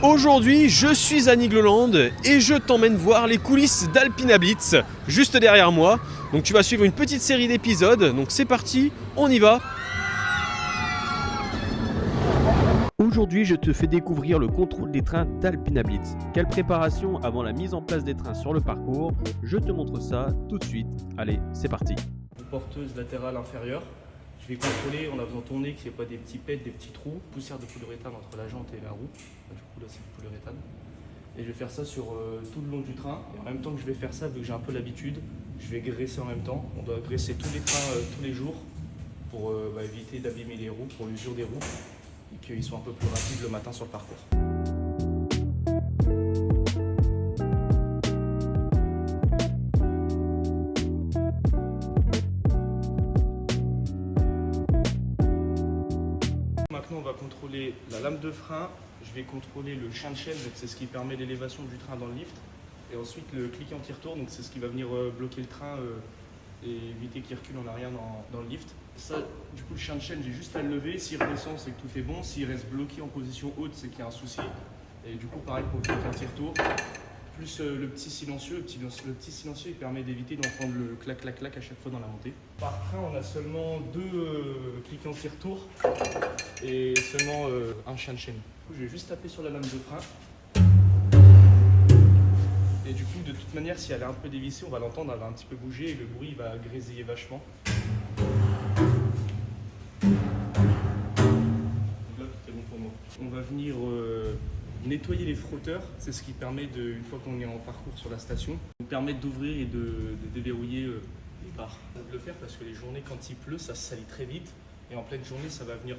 Aujourd'hui, je suis à Nigloland et je t'emmène voir les coulisses d'Alpina Blitz, juste derrière moi. Donc tu vas suivre une petite série d'épisodes, donc c'est parti, on y va. Aujourd'hui, je te fais découvrir le contrôle des trains d'Alpina Blitz. Quelle préparation avant la mise en place des trains sur le parcours. Je te montre ça tout de suite. Allez, c'est parti. Porteuse latérale inférieure. Je vais contrôler en la faisant tourner qu'il n'y ait pas des petits pets, des petits trous, poussière de polyuréthane entre la jante et la roue. Du coup là c'est du polyuréthane. Et je vais faire ça sur tout le long du train. Et en même temps que je vais faire ça, vu que j'ai un peu l'habitude, je vais graisser en même temps. On doit graisser tous les trains tous les jours pour éviter d'abîmer les roues, pour l'usure des roues et qu'ils soient un peu plus rapides le matin sur le parcours. Maintenant, on va contrôler la lame de frein. Je vais contrôler le chien de chaîne, donc c'est ce qui permet l'élévation du train dans le lift. Et ensuite, le cliquet anti-retour, donc c'est ce qui va venir bloquer le train et éviter qu'il recule en arrière dans le lift. Ça, du coup, le chien de chaîne, j'ai juste à le lever. S'il redescend, c'est que tout est bon. S'il reste bloqué en position haute, c'est qu'il y a un souci. Et du coup, pareil pour le cliquet anti-retour. Plus le petit silencieux. Le petit silencieux, il permet d'éviter d'entendre le clac-clac-clac à chaque fois dans la montée. Par train, on a seulement deux cliquets anti-retour et seulement un chien de chaîne. Du coup, je vais juste taper sur la lame de frein. Et du coup, de toute manière, si elle est un peu dévissée, on va l'entendre, elle va un petit peu bouger et le bruit va grésiller vachement. Donc là, tout est bon pour moi. On va venir nettoyer les frotteurs. C'est ce qui permet, une fois qu'on est en parcours sur la station, nous permet d'ouvrir et de déverrouiller les barres. On va le faire parce que les journées, quand il pleut, ça se salit très vite. Et en pleine journée, ça va venir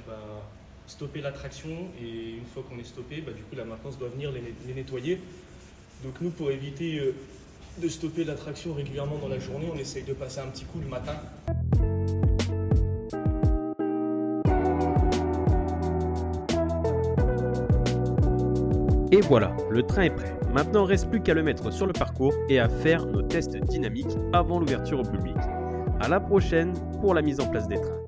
stopper la traction. Et une fois qu'on est stoppé, du coup, la maintenance doit venir les nettoyer. Donc nous, pour éviter de stopper la traction régulièrement dans la journée, on essaye de passer un petit coup le matin. Et voilà, le train est prêt. Maintenant, il ne reste plus qu'à le mettre sur le parcours et à faire nos tests dynamiques avant l'ouverture au public. À la prochaine pour la mise en place des trains.